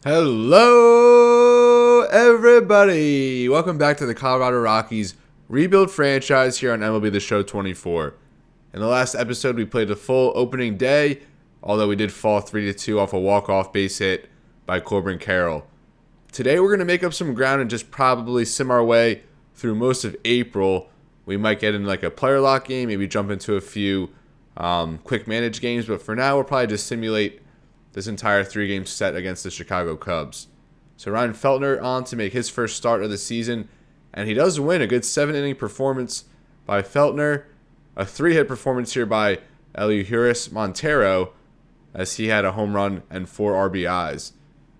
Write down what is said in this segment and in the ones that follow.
Hello, everybody! Welcome back to the Colorado Rockies rebuild franchise here on MLB The Show 24. In the last episode, we played the full opening day, although we did fall 3-2 off a walk-off base hit by Corbin Carroll. Today, we're going to make up some ground and just probably sim our way through most of April. We might get in like a player lock game, maybe jump into a few quick manage games, but for now, we'll probably just simulate this entire 3-game set against the Chicago Cubs. So Ryan Feltner on to make his first start of the season, and he does win a good 7-inning performance by Feltner, a 3-hit performance here by Eury Montero, as he had a home run and 4 RBIs.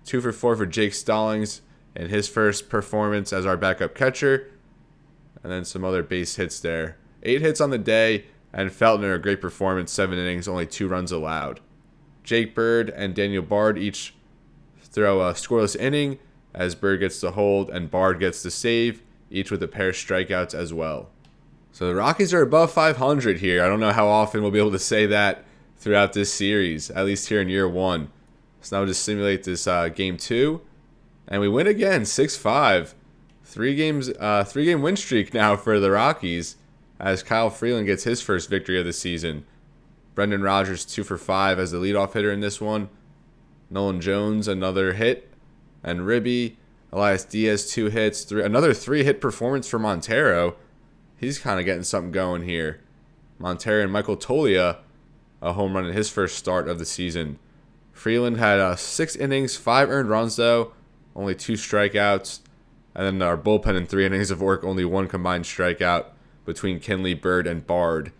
2 for 4 for Jake Stallings in his first performance as our backup catcher, and then some other base hits there. 8 hits on the day, and Feltner, a great performance, 7 innings, only 2 runs allowed. Jake Bird and Daniel Bard each throw a scoreless inning as Bird gets the hold and Bard gets the save, each with a pair of strikeouts as well. So the Rockies are above 500 here. I don't know how often we'll be able to say that throughout this series, at least here in year 1. So now we'll just simulate this game 2, and we win again, 6-5. 3-game win streak now for the Rockies as Kyle Freeland gets his first victory of the season. Brendan Rodgers 2 for 5 as the leadoff hitter in this one. Nolan Jones another hit, and Ribby, Elias Diaz 2 hits, another 3-hit performance for Montero. He's kind of getting something going here. Montero and Michael Tolia a home run in his first start of the season. Freeland had 6 innings, 5 earned runs though, only 2 strikeouts, and then our bullpen in 3 innings of work, only 1 combined strikeout between Kinley, Bird, and Bard.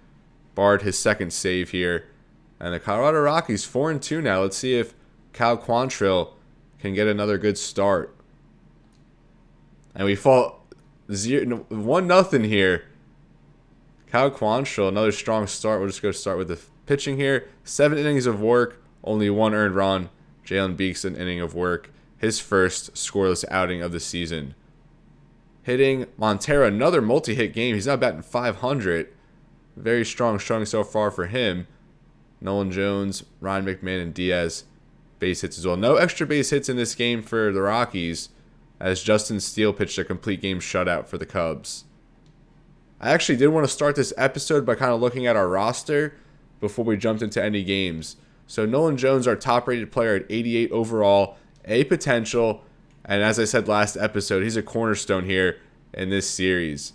Bard his second save here. And the Colorado Rockies 4-2 now. Let's see if Cal Quantrill can get another good start. And we fall 1-0 here. Cal Quantrill, another strong start. We'll just go start with the pitching here. 7 innings of work, only 1 earned run. Jalen Beeks an inning of work. His first scoreless outing of the season. Hitting Montero, another multi-hit game. He's now batting .500. Very strong showing so far for him. Nolan Jones, Ryan McMahon, and Diaz base hits as well. No extra base hits in this game for the Rockies as Justin Steele pitched a complete game shutout for the Cubs. I actually did want to start this episode by kind of looking at our roster before we jumped into any games. So Nolan Jones, our top-rated player at 88 overall, A potential, and as I said last episode, he's a cornerstone here in this series.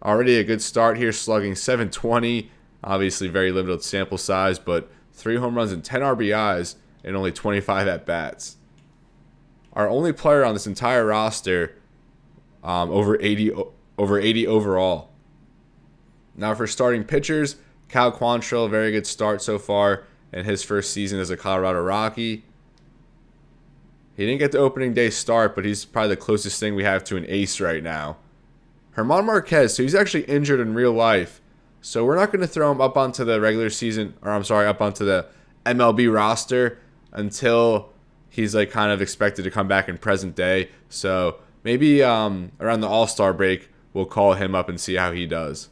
Already a good start here, slugging .720. Obviously very limited sample size, but 3 home runs and 10 RBIs in only 25 at-bats. Our only player on this entire roster over 80 overall. Now for starting pitchers, Cal Quantrill, very good start so far in his first season as a Colorado Rocky. He didn't get the opening day start, but he's probably the closest thing we have to an ace right now. German Marquez, so he's actually injured in real life. So we're not going to throw him up onto the up onto the MLB roster until he's like kind of expected to come back in present day. So maybe around the All-Star break, we'll call him up and see how he does.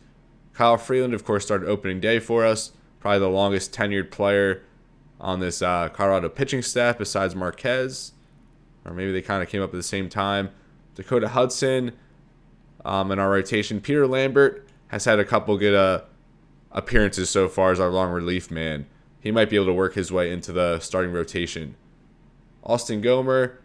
Kyle Freeland, of course, started opening day for us. Probably the longest tenured player on this Colorado pitching staff besides Marquez. Or maybe they kind of came up at the same time. Dakota Hudson. In our rotation, Peter Lambert has had a couple good appearances so far as our long relief man. He might be able to work his way into the starting rotation. Austin Gomer,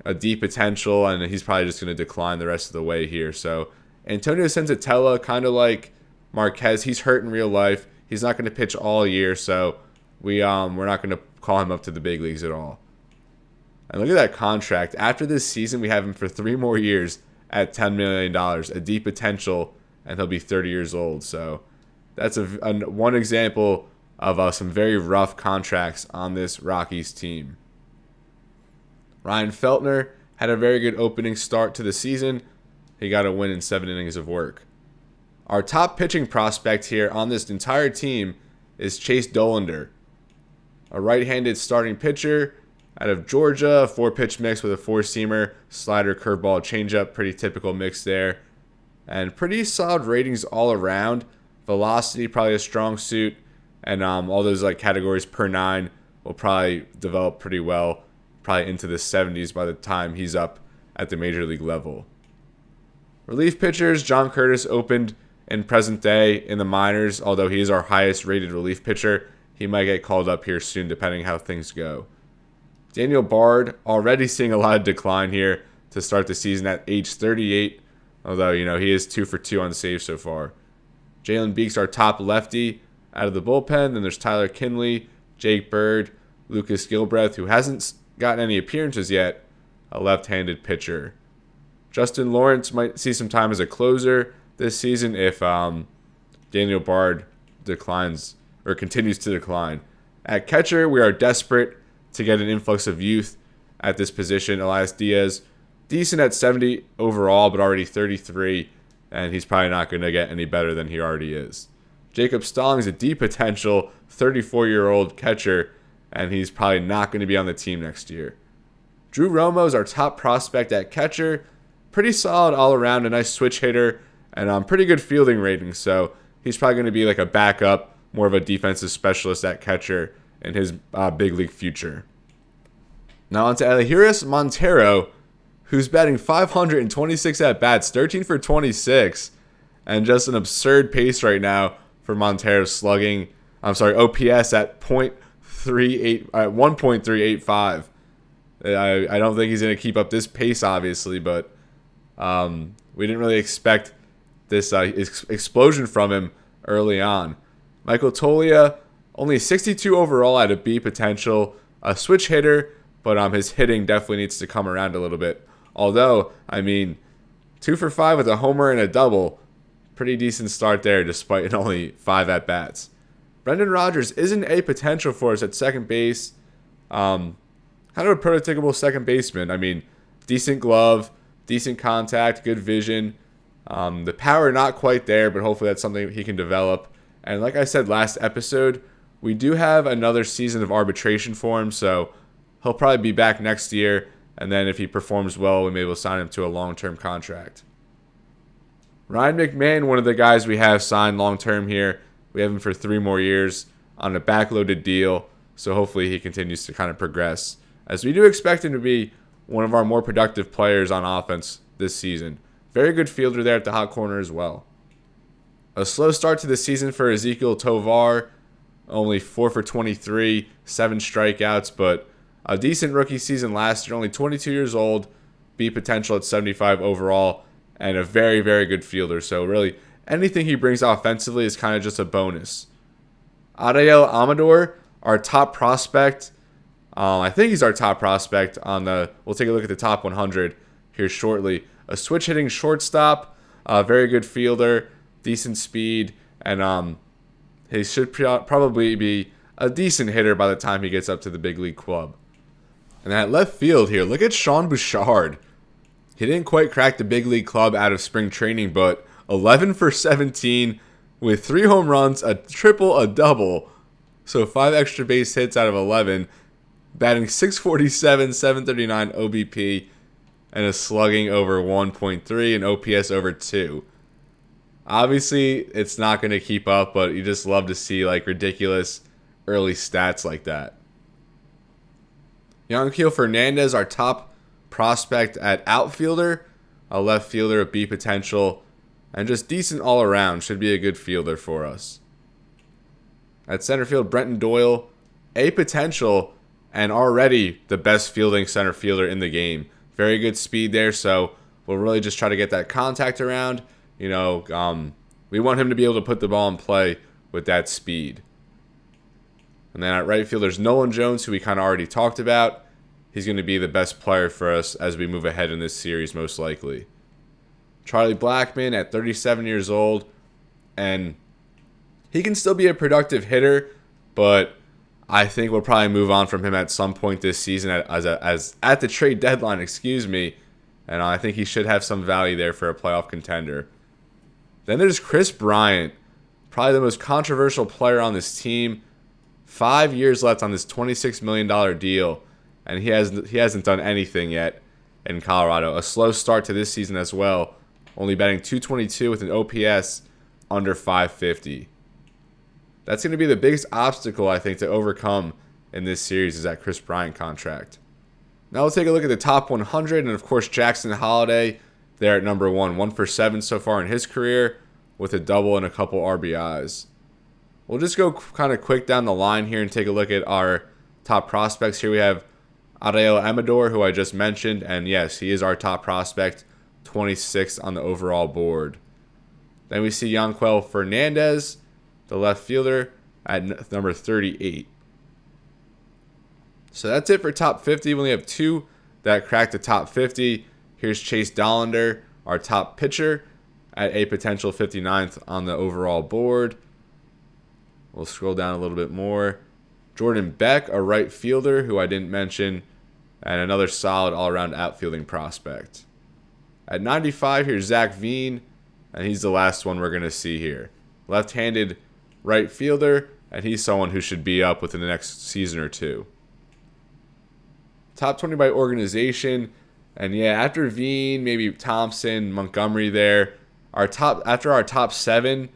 a deep potential, and he's probably just going to decline the rest of the way here. So Antonio Senzatella, kind of like Marquez, he's hurt in real life. He's not going to pitch all year, so we're not going to call him up to the big leagues at all. And look at that contract. After this season, we have him for 3 more years at $10 million, a deep potential, and he'll be 30 years old. So that's one example of some very rough contracts on this Rockies team. Ryan Feltner had a very good opening start to the season. He got a win in 7 innings of work. Our top pitching prospect here on this entire team is Chase Dollander, a right-handed starting pitcher out of Georgia, a 4-pitch mix with a 4-seamer, slider, curveball, changeup, pretty typical mix there. And pretty solid ratings all around. Velocity, probably a strong suit. And all those like categories per 9 will probably develop pretty well. probably into the 70s by the time he's up at the major league level. Relief pitchers, John Curtis opened in present day in the minors, although he is our highest rated relief pitcher. He might get called up here soon depending how things go. Daniel Bard already seeing a lot of decline here to start the season at age 38, although, he is 2 for 2 on saves so far. Jalen Beeks, our top lefty out of the bullpen. Then there's Tyler Kinley, Jake Bird, Lucas Gilbreth, who hasn't gotten any appearances yet, a left-handed pitcher. Justin Lawrence might see some time as a closer this season if Daniel Bard declines or continues to decline. At catcher, we are desperate to get an influx of youth at this position. Elias Diaz, decent at 70 overall, but already 33, and he's probably not going to get any better than he already is. Jacob Stallings, a deep potential 34-year-old catcher, and he's probably not going to be on the team next year. Drew Romo is our top prospect at catcher. Pretty solid all around, a nice switch hitter, and pretty good fielding rating, so he's probably going to be like a backup, more of a defensive specialist at catcher in his big league future. Now on to Elehuris Montero, who's batting 526 at-bats, 13 for 26, and just an absurd pace right now for Montero's slugging. OPS at 1.385. I don't think he's going to keep up this pace, obviously, but we didn't really expect this explosion from him early on. Michael Toglia, only 62 overall at a B potential, a switch hitter, but his hitting definitely needs to come around a little bit. Although, 2 for 5 with a homer and a double, pretty decent start there despite only 5 at-bats. Brendan Rodgers isn't a potential for us at second base. Kind of a prototypical second baseman. Decent glove, decent contact, good vision. The power not quite there, but hopefully that's something he can develop. And like I said last episode, we do have another season of arbitration for him, so he'll probably be back next year. And then if he performs well, we may be able to sign him to a long-term contract. Ryan McMahon, one of the guys we have signed long-term here. We have him for 3 more years on a backloaded deal, so hopefully he continues to kind of progress, as we do expect him to be one of our more productive players on offense this season. Very good fielder there at the hot corner as well. A slow start to the season for Ezequiel Tovar, only 4 for 23, 7 strikeouts, but a decent rookie season last year, only 22 years old, B potential at 75 overall, and a very, very good fielder. So really, anything he brings offensively is kind of just a bonus. Adael Amador, our top prospect. I think he's our top prospect we'll take a look at the top 100 here shortly. A switch-hitting shortstop, a very good fielder, decent speed, and he should probably be a decent hitter by the time he gets up to the big league club. And at left field here, look at Sean Bouchard. He didn't quite crack the big league club out of spring training, but 11 for 17 with 3 home runs, a triple, a double. So 5 extra base hits out of 11. Batting .647, 739 OBP, and a slugging over 1.3 and OPS over 2. Obviously, it's not going to keep up, but you just love to see ridiculous early stats like that. Yanquiel Fernandez, our top prospect at outfielder, a left fielder of B potential, and just decent all around. Should be a good fielder for us. At center field, Brenton Doyle, A potential, and already the best fielding center fielder in the game. Very good speed there, so we'll really just try to get that contact around. We want him to be able to put the ball in play with that speed. And then at right field, there's Nolan Jones, who we kind of already talked about. He's going to be the best player for us as we move ahead in this series, most likely. Charlie Blackmon at 37 years old, and he can still be a productive hitter, but I think we'll probably move on from him at some point this season as at the trade deadline, and I think he should have some value there for a playoff contender. Then there's Kris Bryant, probably the most controversial player on this team. 5 years left on this $26 million deal, and he hasn't done anything yet in Colorado. A slow start to this season as well, only batting .222 with an OPS under .550. That's going to be the biggest obstacle, I think, to overcome in this series is that Kris Bryant contract. Now we'll take a look at the top 100, and of course Jackson Holliday there at number 1 for 7 so far in his career with a double and a couple RBIs. We'll just go kind of quick down the line here and take a look at our top prospects. Here we have Ariel Amador, who I just mentioned, and yes, he is our top prospect, 26th on the overall board. Then we see Yanquel Fernandez, the left fielder, at number 38. So that's it for top 50. We only have 2 that cracked the top 50. Here's Chase Dollander, our top pitcher, at a potential 59th on the overall board. We'll scroll down a little bit more. Jordan Beck, a right fielder, who I didn't mention, and another solid all-around outfielding prospect. At 95, here's Zach Veen, and he's the last one we're going to see here. Left-handed right fielder, and he's someone who should be up within the next season or 2. Top 20 by organization, and yeah, after Veen, maybe Thompson, Montgomery there. After our top 7,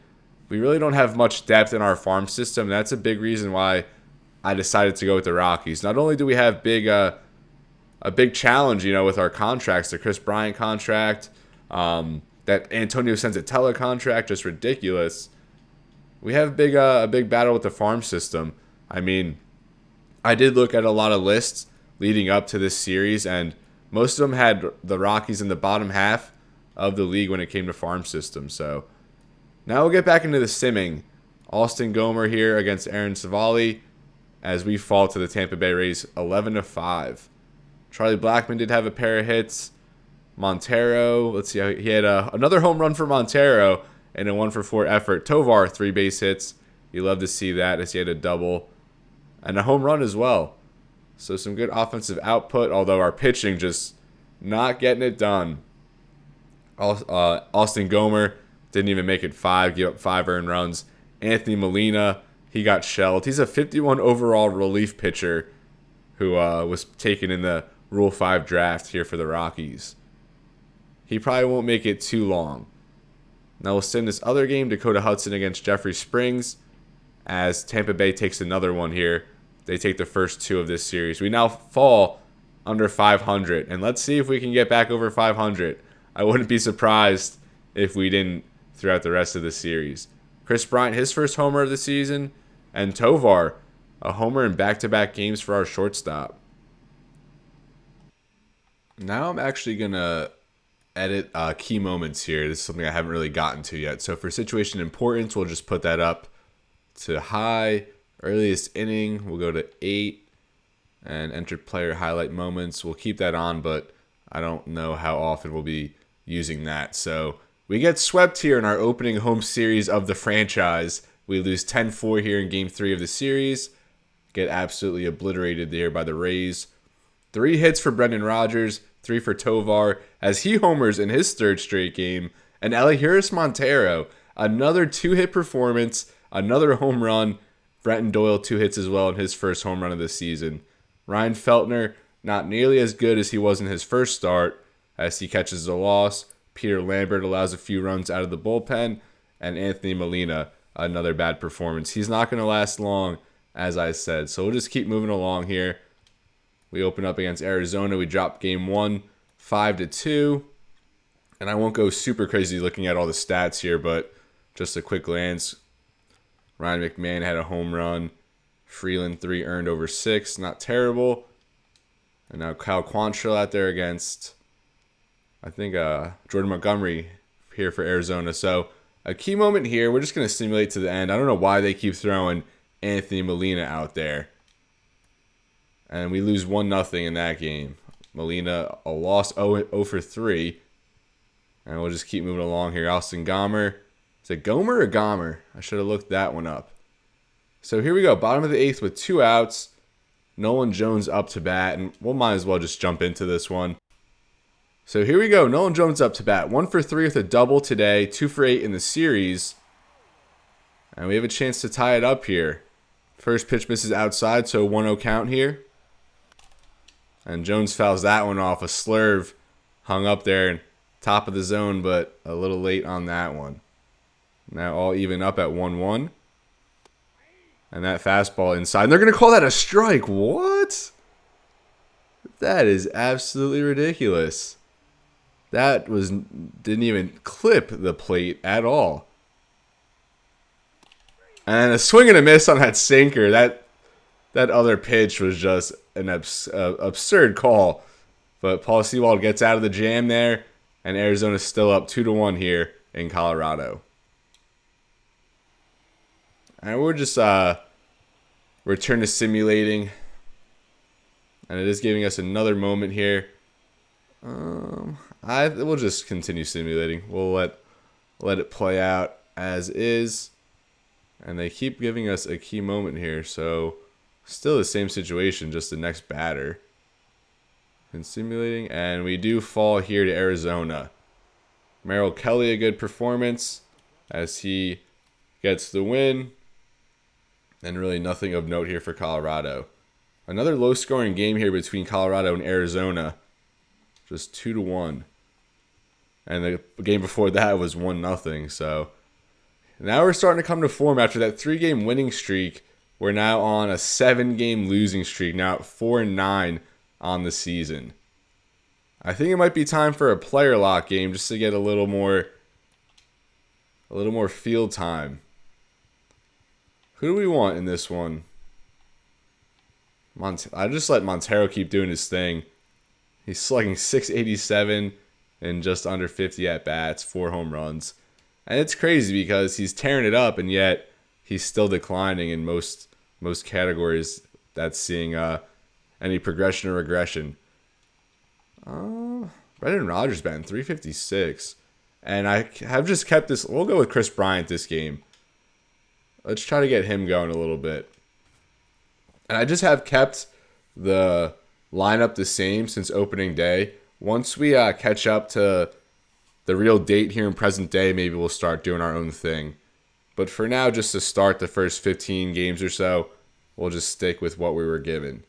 we really don't have much depth in our farm system. That's a big reason why I decided to go with the Rockies. Not only do we have a big challenge, with our contracts, the Kris Bryant contract, that Antonio Senzatella contract, just ridiculous. We have a big battle with the farm system. I mean, I did look at a lot of lists leading up to this series, and most of them had the Rockies in the bottom half of the league when it came to farm system. So now we'll get back into the simming. Austin Gomer here against Aaron Savali as we fall to the Tampa Bay Rays 11-5. Charlie Blackmon did have a pair of hits. Montero, let's see, he had another home run for Montero and a 1-for-4 effort. Tovar, 3 base hits. You love to see that as he had a double and a home run as well. So some good offensive output, although our pitching just not getting it done. Austin Gomer didn't even make it 5, gave up 5 earned runs. Anthony Molina, he got shelled. He's a 51 overall relief pitcher who was taken in the Rule 5 draft here for the Rockies. He probably won't make it too long. Now we'll send this other game, Dakota Hudson against Jeffrey Springs, as Tampa Bay takes another one here. They take the first 2 of this series. We now fall under 500, and let's see if we can get back over 500. I wouldn't be surprised if we didn't throughout the rest of the series. Kris Bryant, his first homer of the season, and Tovar, a homer in back-to-back games for our shortstop. Now I'm actually going to edit key moments here. This is something I haven't really gotten to yet. So for situation importance, we'll just put that up to high. Earliest inning, we'll go to 8. And entered player highlight moments, we'll keep that on, but I don't know how often we'll be using that. So we get swept here in our opening home series of the franchise. We lose 10-4 here in Game 3 of the series. Get absolutely obliterated there by the Rays. 3 hits for Brendan Rodgers, 3 for Tovar, as he homers in his 3rd straight game. And Elihuris Montero, another 2-hit performance, another home run. Brenton Doyle, 2 hits as well in his first home run of the season. Ryan Feltner, not nearly as good as he was in his first start, as he catches a loss. Peter Lambert allows a few runs out of the bullpen. And Anthony Molina, another bad performance. He's not going to last long, as I said. So we'll just keep moving along here. We open up against Arizona. We drop game 1, 5-2. And I won't go super crazy looking at all the stats here, but just a quick glance. Ryan McMahon had a home run. Freeland 3 earned over 6. Not terrible. And now Kyle Quantrill out there against, I think, Jordan Montgomery here for Arizona. So a key moment here. We're just going to simulate to the end. I don't know why they keep throwing Anthony Molina out there. And we lose 1-0 in that game. Molina, a loss 0 for 3. And we'll just keep moving along here. Austin Gomer. Is it Gomer or Gomer? I should have looked that one up. So here we go. Bottom of the 8th with 2 outs. Nolan Jones up to bat. And we'll might as well just jump into this one. So here we go. Nolan Jones up to bat. 1 for 3 with a double today. 2 for 8 in the series. And we have a chance to tie it up here. First pitch misses outside, so 1-0 count here. And Jones fouls that one off. A slurve hung up there, top of the zone, but a little late on that one. Now all even up at 1-1. And that fastball inside. And they're going to call that a strike. What? That is absolutely ridiculous. Didn't even clip the plate at all. And a swing and a miss on that sinker. That other pitch was just an absurd call. But Paul Sewald gets out of the jam there, and Arizona's still up 2-1 here in Colorado. And we're just return to simulating, and it is giving us another moment here. We'll just continue simulating. We'll let it play out as is, and they keep giving us a key moment here. So still the same situation, just the next batter. And simulating, and we do fall here to Arizona. Merrill Kelly, a good performance as he gets the win. And really nothing of note here for Colorado. Another low-scoring game here between Colorado and Arizona. Just 2-1. And the game before that was 1-0. So now we're starting to come to form after that 3-game winning streak. We're now on a 7-game losing streak. Now at 4-9 on the season. I think it might be time for a player lock game just to get a little more field time. Who do we want in this one? I just let Montero keep doing his thing. He's slugging .687 and just under 50 at-bats, 4 home runs. And it's crazy because he's tearing it up, and yet he's still declining in most categories that's seeing any progression or regression. Brendan Rodgers batting .356. And I have just kept this. We'll go with Kris Bryant this game. Let's try to get him going a little bit. And I just have kept the lineup the same since opening day. Once we catch up to the real date here in present day, maybe we'll start doing our own thing. But for now, just to start the first 15 games or so, we'll just stick with what we were given.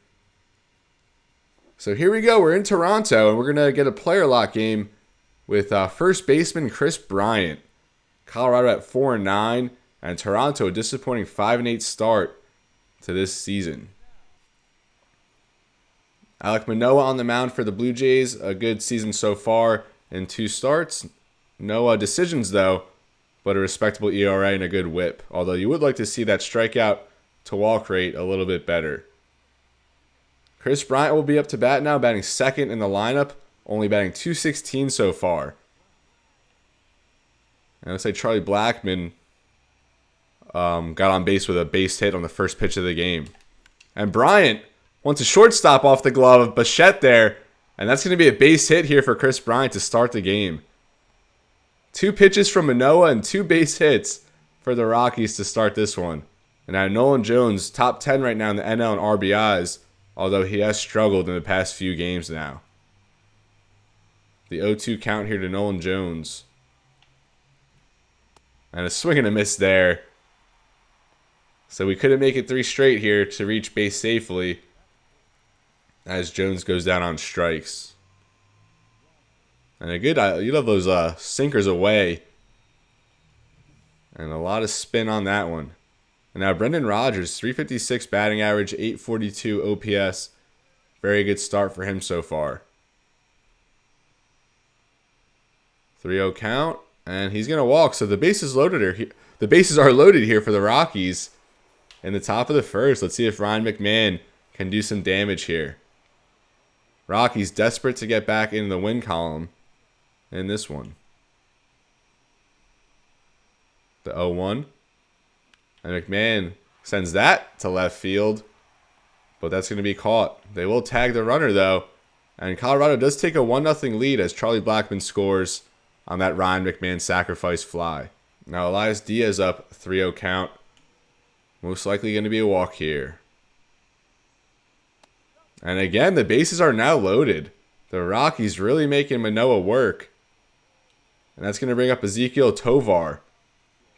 So here we go. We're in Toronto, and we're going to get a player lock game with first baseman Kris Bryant. Colorado at 4-9. And Toronto, a disappointing 5-8 start to this season. Alek Manoah on the mound for the Blue Jays. A good season so far in 2 starts. No decisions, though, but a respectable ERA and a good whip. Although you would like to see that strikeout to walk rate a little bit better. Kris Bryant will be up to bat now, batting second in the lineup. Only batting .216 so far. And let's say Charlie Blackmon got on base with a base hit on the first pitch of the game. And Bryant wants a shortstop off the glove of Bichette there. And that's going to be a base hit here for Kris Bryant to start the game. 2 pitches from Manoah and 2 base hits for the Rockies to start this one. And now Nolan Jones, top 10 right now in the NL in RBIs, although he has struggled in the past few games now. The 0-2 count here to Nolan Jones. And a swing and a miss there. So we couldn't make it 3 straight here to reach base safely as Jones goes down on strikes. And a good, you love those sinkers away. And a lot of spin on that one. And now Brendan Rodgers, .356 batting average, .842 OPS. Very good start for him so far. 3-0 count. And he's going to walk. So the bases are loaded here for the Rockies. In the top of the first, let's see if Ryan McMahon can do some damage here. Rockies desperate to get back into the win column in this one. The 0-1. And McMahon sends that to left field. But that's going to be caught. They will tag the runner, though. And Colorado does take a 1-0 lead as Charlie Blackmon scores on that Ryan McMahon sacrifice fly. Now Elias Diaz up, 3-0 count. Most likely going to be a walk here. And again, the bases are now loaded. The Rockies really making Manoah work. And that's going to bring up Ezequiel Tovar.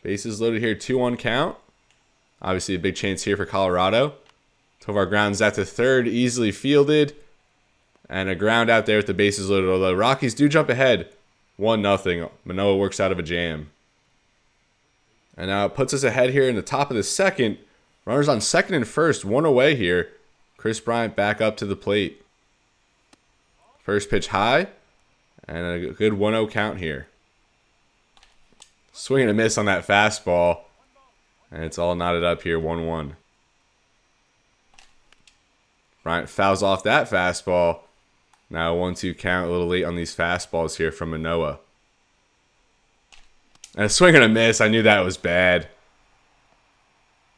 Bases loaded here, 2-1 count. Obviously a big chance here for Colorado. Tovar grounds that to third, easily fielded. And a ground out there with the bases loaded. Although Rockies do jump ahead, 1-0. Manoah works out of a jam. And now it puts us ahead here in the top of the second. Runners on second and first, 1 away here. Kris Bryant back up to the plate. First pitch high. And a good 1-0 count here. Swing and a miss on that fastball. And it's all knotted up here, 1-1. Bryant fouls off that fastball. Now a 1-2 count, a little late on these fastballs here from Manoah. And a swing and a miss. I knew that was bad.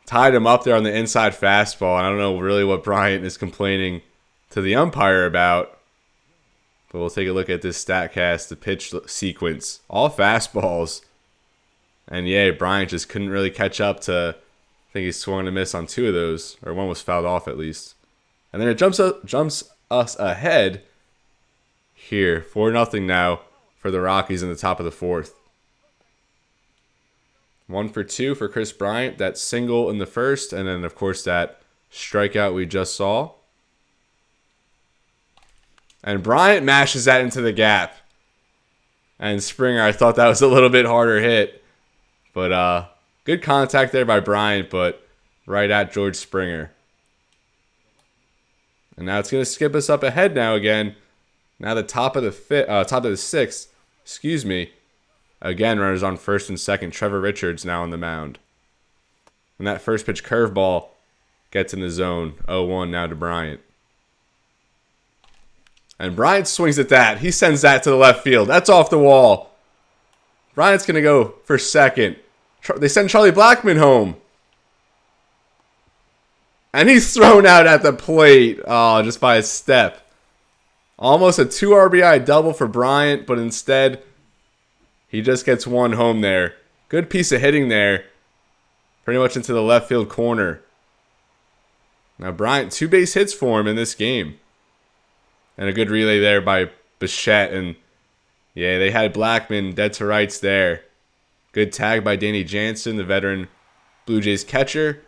Tied him up there on the inside fastball. And I don't know really what Bryant is complaining to the umpire about. But we'll take a look at this StatCast, the pitch sequence. All fastballs. And yeah, Bryant just couldn't really catch up to, I think he swung and a miss on 2 of those. Or one was fouled off at least. And then it jumps us ahead here. 4-0 now for the Rockies in the top of the 4th. 1 for 2 for Kris Bryant. That single in the first. And then, of course, that strikeout we just saw. And Bryant mashes that into the gap. And Springer, I thought that was a little bit harder hit. But good contact there by Bryant, but right at George Springer. And now it's going to skip us up ahead now again. Now the top of the 6th, excuse me. Again, runners on first and second. Trevor Richards now on the mound. And that first pitch curveball gets in the zone. 0-1 now to Bryant. And Bryant swings at that. He sends that to the left field. That's off the wall. Bryant's going to go for second. They send Charlie Blackmon home. And he's thrown out at the plate. Oh, just by a step. Almost a 2 RBI double for Bryant, but instead, he just gets 1 home there. Good piece of hitting there. Pretty much into the left field corner. Now Bryant, 2 base hits for him in this game. And a good relay there by Bichette. And yeah, they had Blackmon dead to rights there. Good tag by Danny Jansen, the veteran Blue Jays catcher.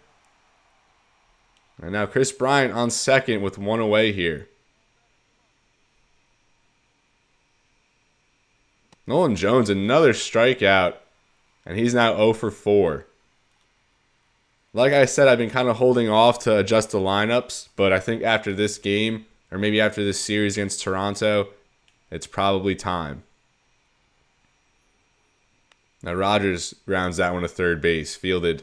And now Kris Bryant on second with 1 away here. Nolan Jones, another strikeout. And he's now 0 for 4. Like I said, I've been kind of holding off to adjust the lineups. But I think after this game, or maybe after this series against Toronto, it's probably time. Now Rogers rounds that one to third base. Fielded.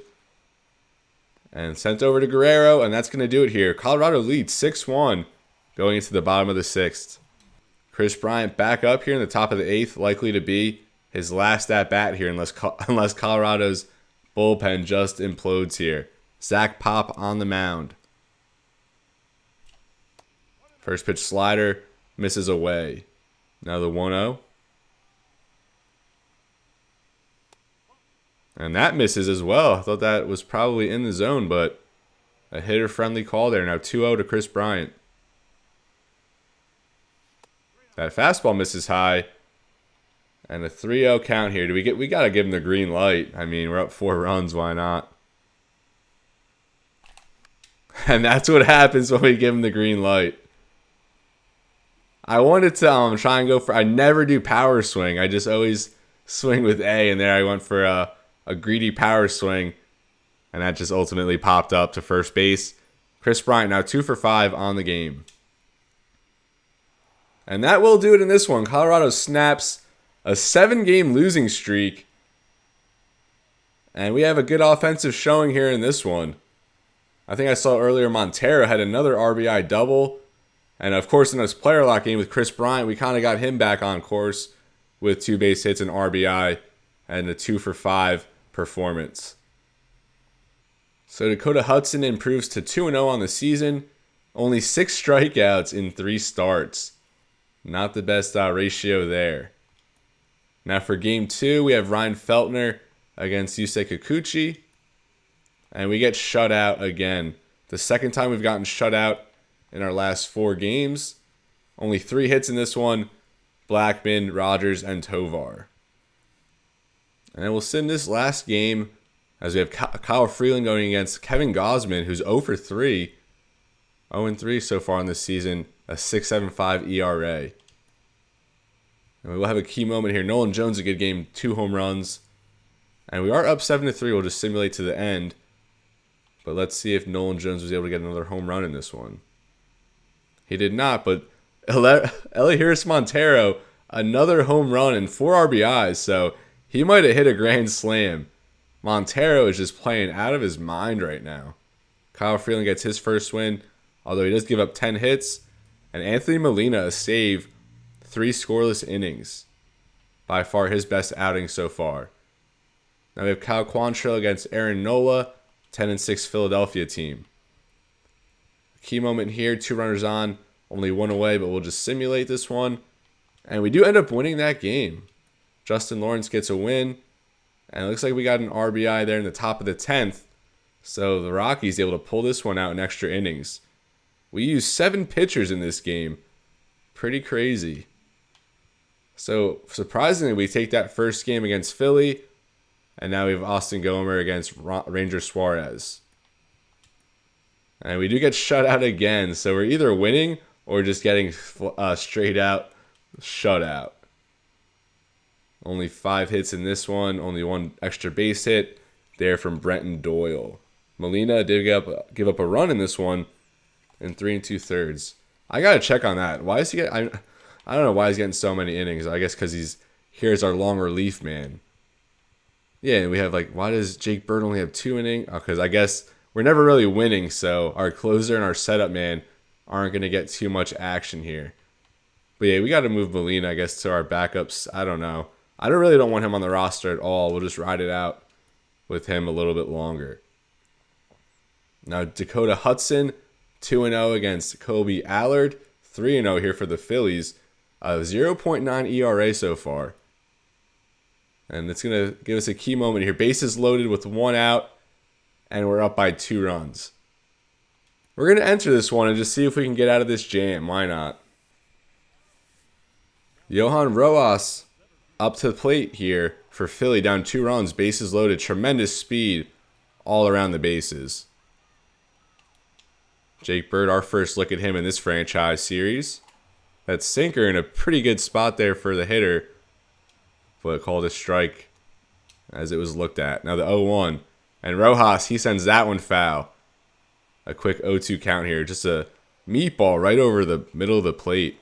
And sent over to Guerrero. And that's going to do it here. Colorado leads 6-1 going into the bottom of the 6th. Kris Bryant back up here in the top of the 8th. Likely to be his last at-bat here unless Colorado's bullpen just implodes here. Zach Pop on the mound. First pitch slider misses away. Now the 1-0. And that misses as well. I thought that was probably in the zone, but a hitter-friendly call there. Now 2-0 to Kris Bryant. That fastball misses high. And a 3-0 count here. We got to give him the green light. I mean, we're up 4 runs. Why not? And that's what happens when we give him the green light. I wanted to try and go for... I never do power swing. I just always swing with A. And there I went for a greedy power swing. And that just ultimately popped up to first base. Kris Bryant now 2 for 5 on the game. And that will do it in this one. Colorado snaps a 7-game losing streak. And we have a good offensive showing here in this one. I think I saw earlier Montero had another RBI double. And of course in this player lock game with Kris Bryant, we kind of got him back on course with 2 base hits and RBI and a 2 for 5 performance. So Dakota Hudson improves to 2-0 on the season. Only 6 strikeouts in 3 starts. Not the best ratio there. Now for game 2, we have Ryan Feltner against Yusei Kikuchi. And we get shut out again. The second time we've gotten shut out in our last 4 games. Only 3 hits in this one. Blackmon, Rogers, and Tovar. And we'll send this last game as we have Kyle Freeland going against Kevin Gausman, who's 0 for 3. 0-3 so far in this season. A 6.75 ERA. And we will have a key moment here. Nolan Jones, a good game. 2 home runs. And we are up 7-3. We'll just simulate to the end. But let's see if Nolan Jones was able to get another home run in this one. He did not, but Eury Montero, another home run and 4 RBIs, so he might have hit a grand slam. Montero is just playing out of his mind right now. Kyle Freeland gets his first win, although he does give up 10 hits. And Anthony Molina a save, 3 scoreless innings. By far his best outing so far. Now we have Kyle Quantrill against Aaron Nola, 10-6 Philadelphia team. Key moment here, 2 runners on, only 1 away, but we'll just simulate this one. And we do end up winning that game. Justin Lawrence gets a win. And it looks like we got an RBI there in the top of the 10th. So the Rockies able to pull this one out in extra innings. We used 7 pitchers in this game. Pretty crazy. So surprisingly, we take that first game against Philly. And now we have Austin Gomer against Ranger Suarez. And we do get shut out again. So we're either winning or just getting straight out shutout. Only 5 hits in this one. Only 1 extra base hit there from Brenton Doyle. Molina did give up a run in this one in 3 2/3. I got to check on that. Why is he I don't know why he's getting so many innings. I guess because here's our long relief man. Yeah, and we have why does Jake Bird only have 2 innings? Because I guess we're never really winning, so our closer and our setup man aren't going to get too much action here. But yeah, we got to move Molina, I guess, to our backups. I don't know. I don't want him on the roster at all. We'll just ride it out with him a little bit longer. Now, Dakota Hudson, 2-0 against Kobe Allard. 3-0 here for the Phillies. 0.9 ERA so far. And it's going to give us a key moment here. Bases loaded with 1 out. And we're up by 2 runs. We're going to enter this one and just see if we can get out of this jam. Why not? Johan Rojas up to the plate here for Philly, down 2 runs, bases loaded, tremendous speed all around the bases. Jake Bird, our first look at him in this franchise series. That sinker in a pretty good spot there for the hitter, but called a strike as it was looked at. Now the 0-1, and Rojas, he sends that one foul. A quick 0-2 count here, just a meatball right over the middle of the plate.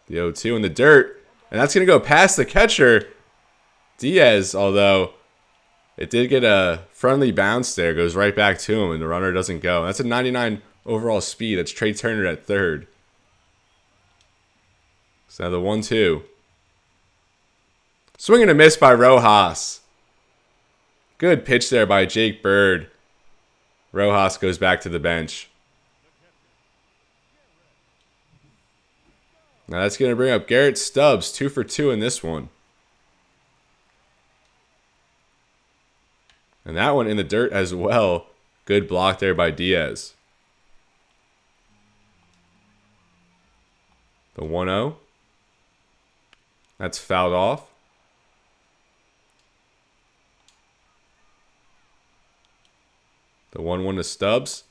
The 0-2 in the dirt. And that's going to go past the catcher, Diaz, although it did get a friendly bounce there. Goes right back to him, and the runner doesn't go. That's a 99 overall speed. That's Trey Turner at third. So now the 1-2. Swing and a miss by Rojas. Good pitch there by Jake Bird. Rojas goes back to the bench. Now that's going to bring up Garrett Stubbs, 2 for 2 in this one. And that one in the dirt as well. Good block there by Diaz. The 1-0. That's fouled off. The 1-1 to Stubbs.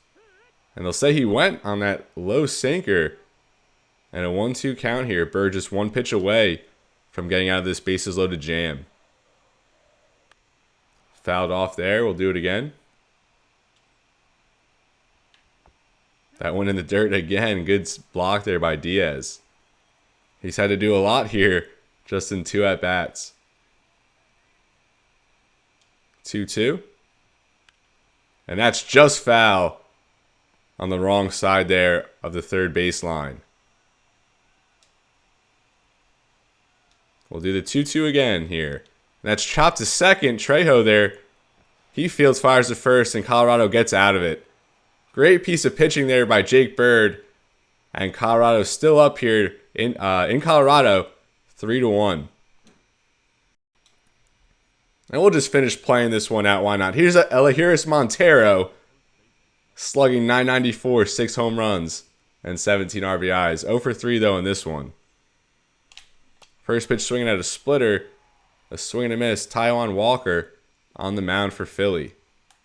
And they'll say he went on that low sinker. And a 1-2 count here. Bird just 1 pitch away from getting out of this bases loaded jam. Fouled off there. We'll do it again. That one in the dirt again. Good block there by Diaz. He's had to do a lot here just in 2 at-bats. 2-2. And that's just foul on the wrong side there of the third baseline. We'll do the 2-2 again here. And that's chopped to second. Trejo there. He fields, fires to first, and Colorado gets out of it. Great piece of pitching there by Jake Bird. And Colorado still up here in Colorado, 3-1. And we'll just finish playing this one out. Why not? Here's Eury Montero slugging .994, 6 home runs, and 17 RBIs. 0 for 3 though in this one. First pitch swinging at a splitter. A swing and a miss. Taijuan Walker on the mound for Philly.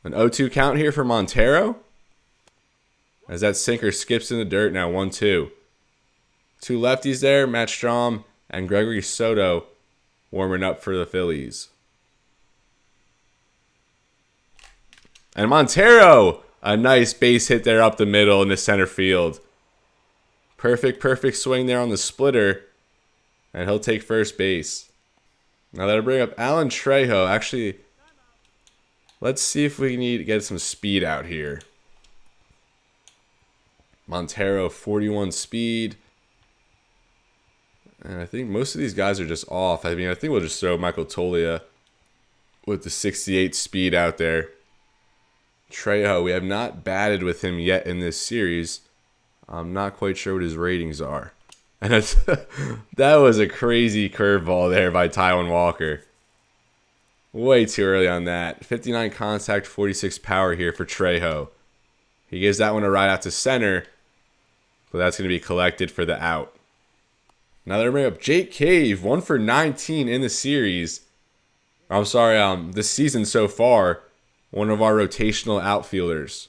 An 0-2 count here for Montero. As that sinker skips in the dirt now, 1-2. 2 lefties there, Matt Strahm and Gregory Soto warming up for the Phillies. And Montero, A nice base hit there up the middle in the center field. Perfect swing there on the splitter. And he'll take first base. Now that'll bring up Alan Trejo. Actually, let's see if we need to get some speed out here. Montero, 41 speed. And I think most of these guys are just off. I mean, I think we'll just throw Michael Toglia with the 68 speed out there. Trejo, we have not batted with him yet in this series. I'm not quite sure what his ratings are. And that was a crazy curveball there by Taijuan Walker. Way too early on that. 59 contact, 46 power here for Trejo. He gives that one a ride out to center, but that's going to be collected for the out. Now they're bringing up Jake Cave, 1 for 19 in the series. I'm sorry, this season so far. One of our rotational outfielders.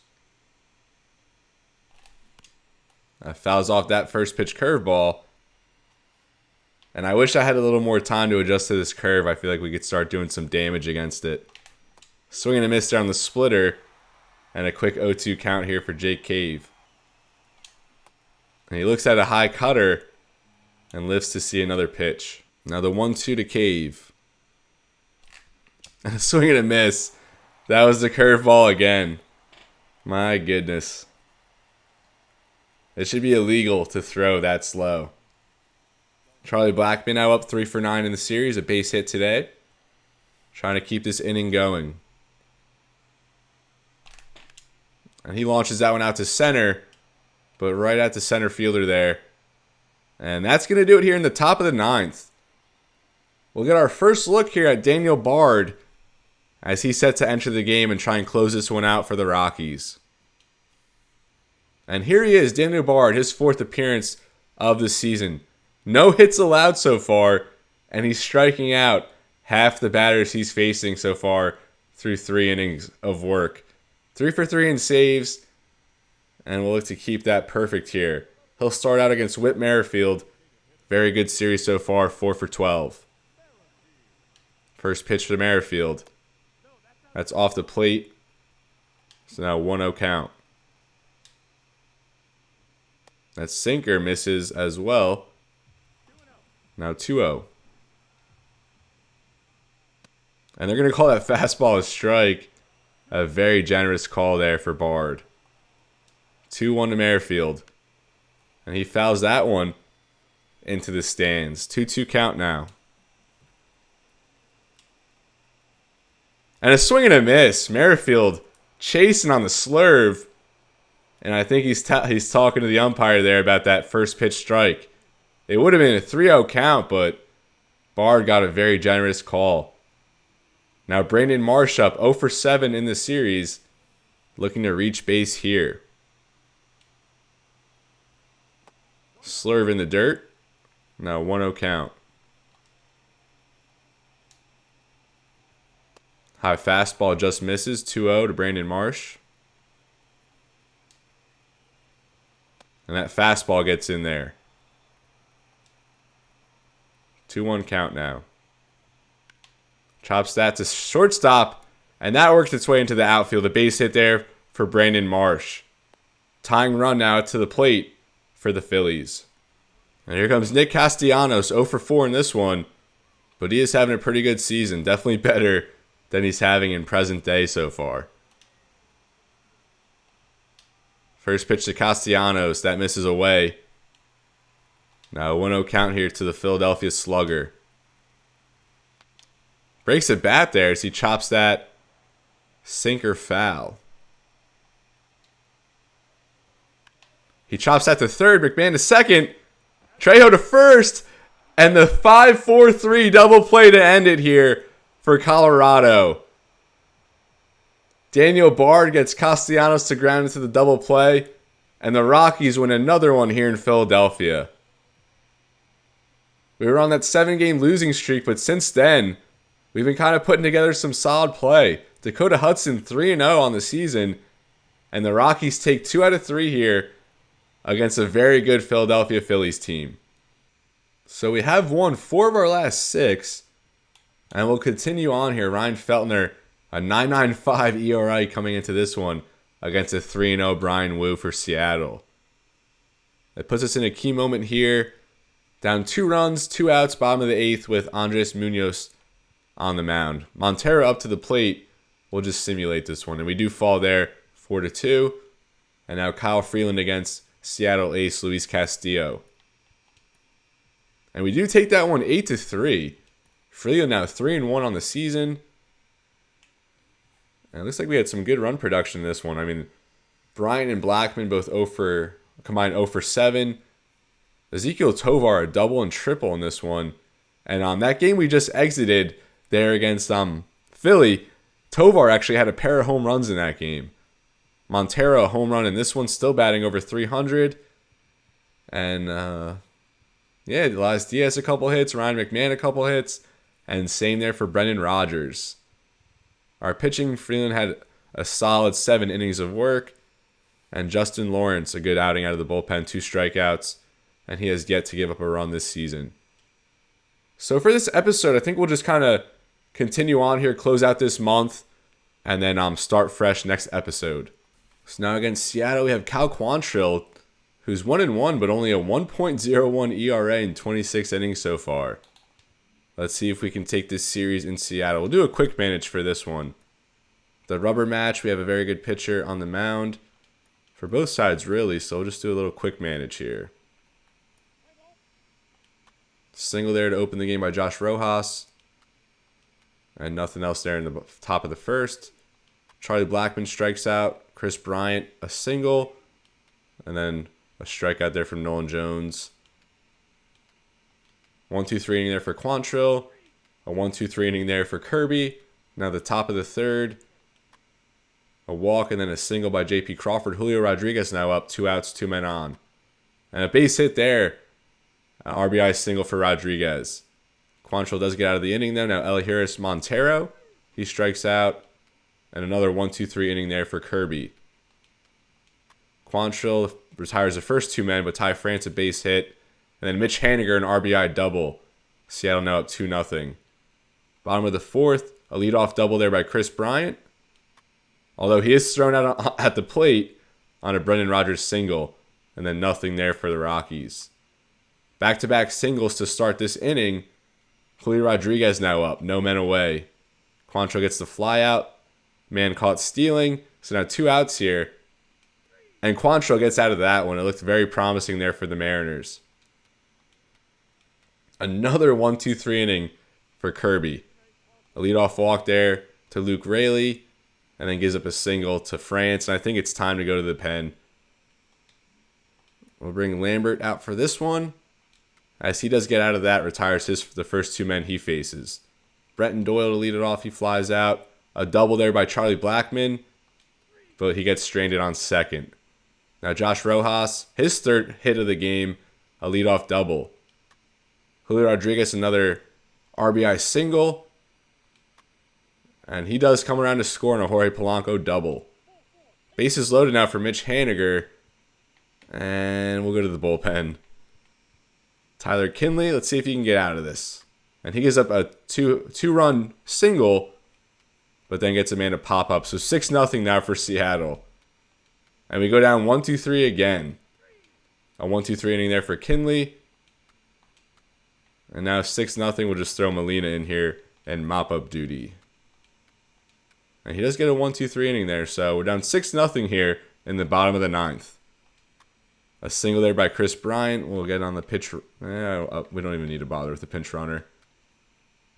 Fouls off that first pitch curveball. And I wish I had a little more time to adjust to this curve. I feel like we could start doing some damage against it. Swing and a miss there on the splitter. And a quick 0-2 count here for Jake Cave. And he looks at a high cutter and lives to see another pitch. Now the 1-2 to Cave. And a swing and a miss. That was the curveball again. My goodness. It should be illegal to throw that slow. Charlie Blackmon now up 3 for 9 in the series. A base hit today. Trying to keep this inning going. And he launches that one out to center. But right at the center fielder there. And that's going to do it here in the top of the 9th. We'll get our first look here at Daniel Bard as he's set to enter the game and try and close this one out for the Rockies. And here he is, Daniel Bard, his 4th appearance of the season. No hits allowed so far, and he's striking out half the batters he's facing so far through 3 innings of work. 3 for 3 in saves, and we'll look to keep that perfect here. He'll start out against Whit Merrifield. Very good series so far, 4 for 12. First pitch to Merrifield. That's off the plate. So now 1-0 count. That sinker misses as well. Now 2-0. And they're going to call that fastball a strike. A very generous call there for Bard. 2-1 to Merrifield. And he fouls that one into the stands. 2-2 count now. And a swing and a miss. Merrifield chasing on the slurve. And I think he's talking to the umpire there about that first pitch strike. It would have been a 3-0 count, but Bard got a very generous call. Now Brandon Marsh up 0 for 7 in the series. Looking to reach base here. Slurve in the dirt. Now 1-0 count. High fastball just misses. 2-0 to Brandon Marsh. And that fastball gets in there. 2-1 count now. Chops that to shortstop. And that works its way into the outfield. A base hit there for Brandon Marsh. Tying run now to the plate for the Phillies. And here comes Nick Castellanos. 0 for 4 in this one. But he is having a pretty good season. Definitely better than he's having in present day so far. First pitch to Castellanos. That misses away. Now a 1-0 count here to the Philadelphia Slugger. Breaks a bat there as he chops that sinker foul. He chops that to third. McMahon to second. Trejo to first. And the 5-4-3 double play to end it here for Colorado. Daniel Bard gets Castellanos to ground into the double play. And the Rockies win another one here in Philadelphia. We were on that 7-game losing streak, but since then, we've been kind of putting together some solid play. Dakota Hudson 3-0 on the season. And the Rockies take 2 out of 3 here against a very good Philadelphia Phillies team. So we have won 4 of our last 6. And we'll continue on here. Ryan Feltner, a 9.95 ERA coming into this one. against a 3-0 Bryan Woo for Seattle. It puts us in a key moment here. Down 2 runs, 2 outs, bottom of the 8th with Andres Munoz on the mound. Montero up to the plate. We'll just simulate this one. And we do fall there 4-2. And now Kyle Freeland against Seattle ace Luis Castillo. And we do take that one 8-3. Freeland now 3-1 on the season. And it looks like we had some good run production in this one. I mean, Bryant and Blackman both combined 0 for 7. Ezekiel Tovar a double and triple in this one. And on that game we just exited there against Philly, Tovar actually had a pair of home runs in that game. Montero a home run in this one, still batting over 300. And Elias Diaz a couple hits, Ryan McMahon a couple hits, and same there for Brendan Rodgers. Our pitching, Freeland had a solid 7 innings of work. And Justin Lawrence, a good outing out of the bullpen, 2 strikeouts. And he has yet to give up a run this season. So for this episode, I think we'll just kind of continue on here, close out this month, and then start fresh next episode. So now against Seattle, we have Cal Quantrill, who's 1-1, but only a 1.01 ERA in 26 innings so far. Let's see if we can take this series in Seattle. We'll do a quick manage for this one. The rubber match, we have a very good pitcher on the mound. For both sides, really, so we'll just do a little quick manage here. Single there to open the game by Josh Rojas. And nothing else there in the top of the first. Charlie Blackmon strikes out. Kris Bryant, a single. And then a strikeout there from Nolan Jones. 1-2-3 inning there for Quantrill. A 1-2-3 inning there for Kirby. Now the top of the third. A walk and then a single by J.P. Crawford. Julio Rodriguez now up, 2 outs, 2 men on. And a base hit there. An RBI single for Rodriguez. Quantrill does get out of the inning though. Now Elihuris Montero. He strikes out. And another 1-2-3 inning there for Kirby. Quantrill retires the first 2 men, but Ty France a base hit. And then Mitch Haniger an RBI double. Seattle now up 2-0. Bottom of the 4th, a leadoff double there by Kris Bryant. Although he is thrown out at the plate on a Brendan Rodgers single. And then nothing there for the Rockies. Back-to-back singles to start this inning. Julio Rodriguez now up, no men away. Quantrill gets the fly out. Man caught stealing. So now 2 outs here. And Quantrill gets out of that one. It looked very promising there for the Mariners. Another 1-2-3 inning for Kirby. A leadoff walk there to Luke Raley. And then gives up a single to France. And I think it's time to go to the pen. We'll bring Lambert out for this one. As he does get out of that, retires the first 2 men he faces. Brenton Doyle to lead it off. He flies out. A double there by Charlie Blackmon. But he gets stranded on second. Now Josh Rojas, his 3rd hit of the game. A leadoff double. Julio Rodriguez, another RBI single. And he does come around to score on a Jorge Polanco double. Bases loaded now for Mitch Haniger. And we'll go to the bullpen. Tyler Kinley, let's see if he can get out of this. And he gives up a two-run single, but then gets a man to pop up. So 6-0 now for Seattle. And we go down 1-2-3 again. A 1-2-3 inning there for Kinley. And now 6-0. We'll just throw Molina in here and mop-up duty. And he does get a 1-2-3 inning there. So we're down 6-0 here in the bottom of the 9th. A single there by Kris Bryant. We'll get on the pitch. We don't even need to bother with the pinch runner.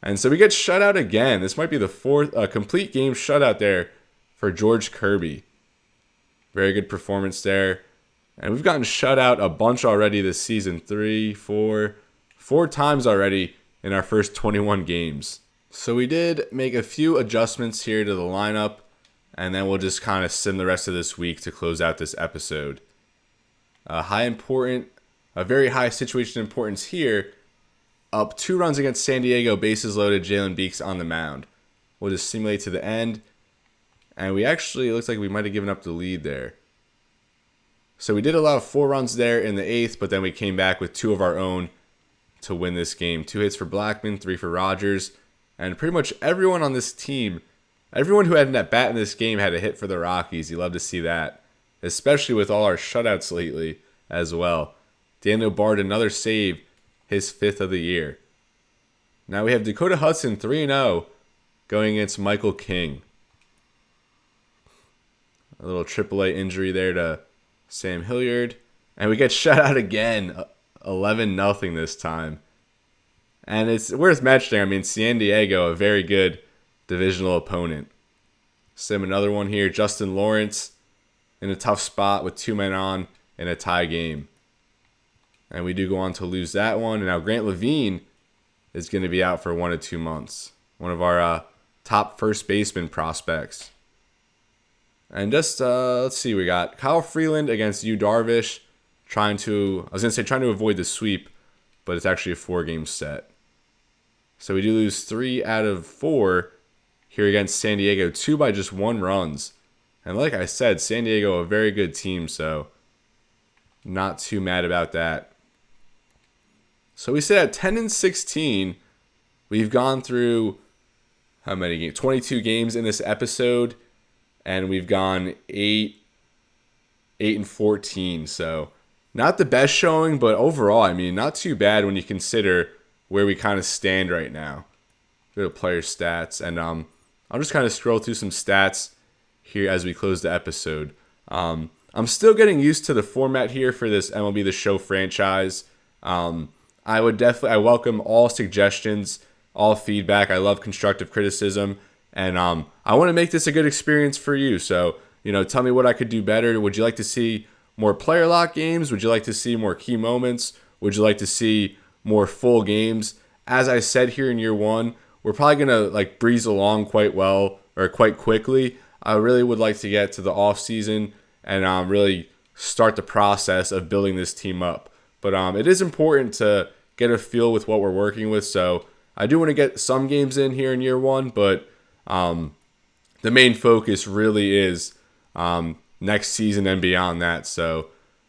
And so we get shut out again. This might be the 4th complete game shutout there for George Kirby. Very good performance there. And we've gotten shut out a bunch already this season. 4 times already in our first 21 games. So we did make a few adjustments here to the lineup. And then we'll just kind of sim the rest of this week to close out this episode. A very high situation importance here. Up 2 runs against San Diego, bases loaded, Jalen Beeks on the mound. We'll just simulate to the end. And it looks like we might have given up the lead there. So we did allow 4 runs there in the 8th, but then we came back with 2 of our own to win this game. 2 hits for Blackmon, 3 for Rodgers. And pretty much everyone on this team Everyone who had an at-bat in this game had a hit for the Rockies. You love to see that, especially with all our shutouts lately as well. Daniel Bard, another save, his 5th of the year. Now we have Dakota Hudson 3-0 going against Michael King. A little AAA injury there to Sam Hilliard. And we get shut out again, 11-0 this time. And it's worth mentioning, I mean, San Diego, a very good divisional opponent. Sim another one here, Justin Lawrence in a tough spot with 2 men on in a tie game. And we do go on to lose that one. And now Grant Levine is going to be out for 1 to 2 months. One of our top first baseman prospects. And just, let's see, we got Kyle Freeland against Yu Darvish. Trying to avoid the sweep, but it's actually a 4-game set. So we do lose 3 out of 4 here against San Diego, 2 by just 1 runs. And like I said, San Diego, a very good team, so not too mad about that. So we sit at 10-16. We've gone through, how many games? 22 games in this episode, and we've gone 8-14, so not the best showing, but overall, I mean, not too bad when you consider where we kind of stand right now. Go to player stats, and I'll just kind of scroll through some stats here as we close the episode. I'm still getting used to the format here for this MLB The Show franchise. I welcome all suggestions, all feedback. I love constructive criticism, and I want to make this a good experience for you. So, tell me what I could do better. Would you like to see more player lock games? Would you like to see more key moments? Would you like to see more full games? As I said here in year 1, we're probably going to breeze along quite well or quite quickly. I really would like to get to the off season and really start the process of building this team up. But it is important to get a feel with what we're working with. So I do want to get some games in here in year 1, but the main focus really is next season and beyond that. So,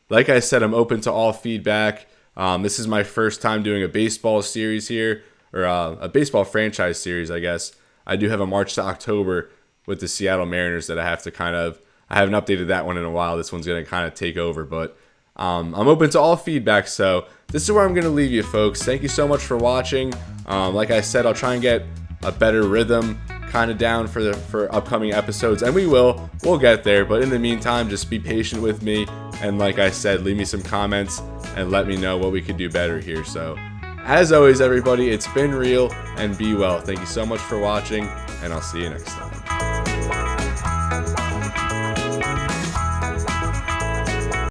like I said, I'm open to all feedback. This is my first time doing a baseball series here, or a baseball franchise series, I guess. I do have a March to October with the Seattle Mariners that I haven't updated that one in a while. This one's going to kind of take over, but I'm open to all feedback. So this is where I'm going to leave you, folks. Thank you so much for watching. Like I said, I'll try and get a better rhythm kind of down for upcoming episodes, and we'll get there. But in the meantime, just be patient with me, and like I said, leave me some comments and let me know what we could do better here. So as always, everybody, it's been real, and be well. Thank you so much for watching, and I'll see you next time.